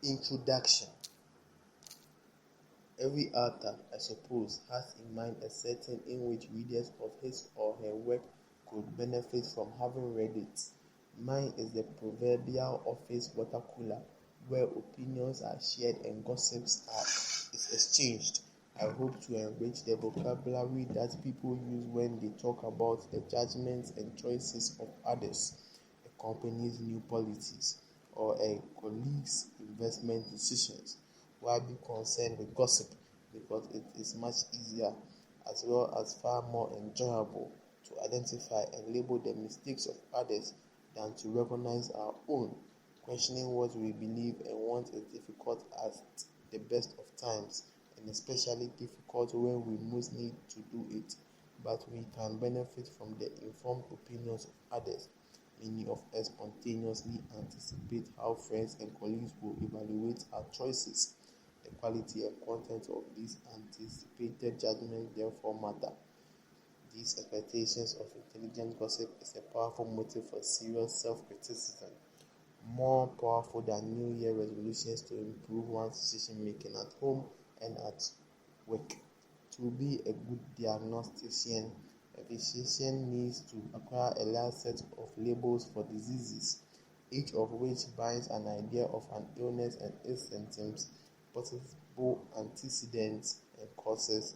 Introduction. Every author, I suppose, has in mind a setting in which readers of his or her work could benefit from having read it. Mine is the proverbial office water cooler, where opinions are shared and gossips is exchanged. I hope to enrich the vocabulary that people use when they talk about the judgments and choices of others, a company's new policies, or a colleague's investment decisions. Why be concerned with gossip? Because it is much easier, as well as far more enjoyable, to identify and label the mistakes of others than to recognize our own. Questioning what we believe and want is difficult at the best of times, and especially difficult when we most need to do it. But we can benefit from the informed opinions of others. Many of us spontaneously anticipate how friends and colleagues will evaluate our choices. The quality and content of these anticipated judgments therefore matter. These expectations of intelligent gossip is a powerful motive for serious self-criticism, more powerful than New Year resolutions to improve one's decision-making at home and at work. To be a good diagnostician, a physician needs to acquire a large set of labels for diseases, each of which binds an idea of an illness and its symptoms, possible antecedents and causes,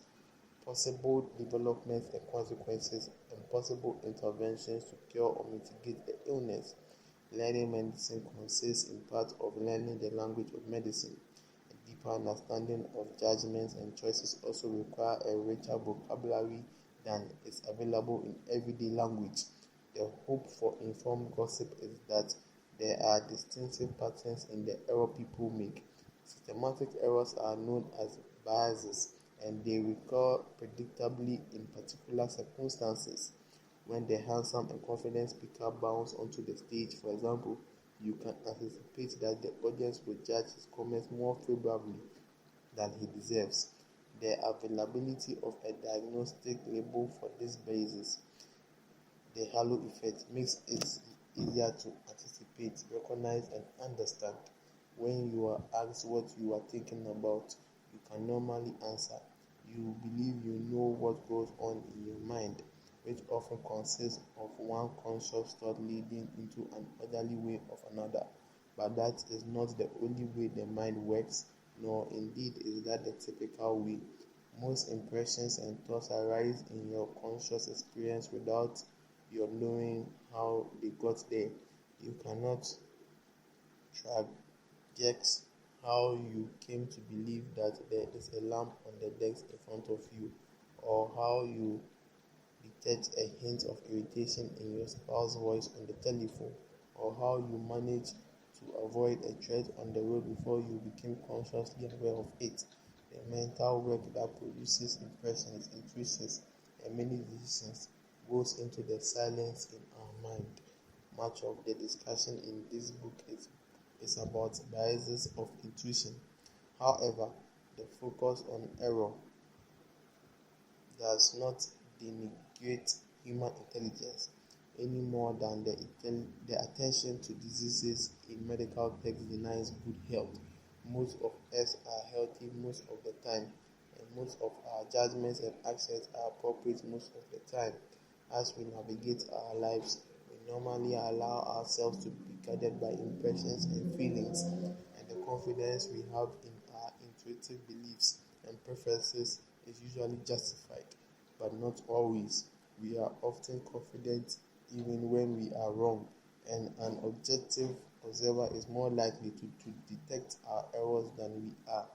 possible developments and consequences, and possible interventions to cure or mitigate the illness. Learning medicine consists in part of learning the language of medicine. A deeper understanding of judgments and choices also require a richer vocabulary than is available in everyday language. The hope for informed gossip is that there are distinctive patterns in the error people make. Systematic errors are known as biases, and they recur predictably in particular circumstances. When the handsome and confident speaker bounds onto the stage, for example, you can anticipate that the audience will judge his comments more favorably than he deserves. The availability of a diagnostic label for this basis, the halo effect, makes it easier to anticipate, recognize, and understand. When you are asked what you are thinking about, you can normally answer. You believe you know what goes on in your mind, which often consists of one conscious thought leading into an orderly way of another. But that is not the only way the mind works, nor indeed is that the typical way. Most impressions and thoughts arise in your conscious experience without your knowing how they got there. You cannot traject how you came to believe that there is a lamp on the desk in front of you, or how you detect a hint of irritation in your spouse's voice on the telephone, or how you managed to avoid a threat on the road before you became consciously aware of it. The mental work that produces impressions, intuitions, and many decisions goes into the silence in our mind. Much of the discussion in this book is about biases of intuition. However, the focus on error does not denigrate human intelligence any more than the attention to diseases in medical texts denies good health. Most of us are healthy most of the time, and most of our judgments and actions are appropriate most of the time. As we navigate our lives, we normally allow ourselves to be guided by impressions and feelings, and the confidence we have in our intuitive beliefs and preferences is usually justified, but not always. We are often confident even when we are wrong, and an objective observer is more likely to detect our errors than we are.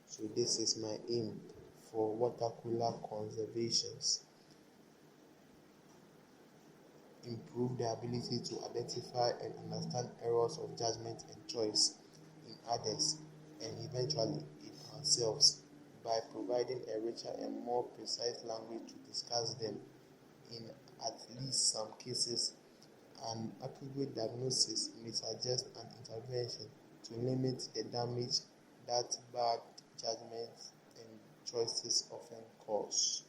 So this is my aim for water cooler conservations. Improve the ability to identify and understand errors of judgment and choice in others, and eventually in ourselves, by providing a richer and more precise language to discuss them. In at least some cases, an accurate diagnosis may suggest an intervention to limit the damage that bad judgments and choices often cause.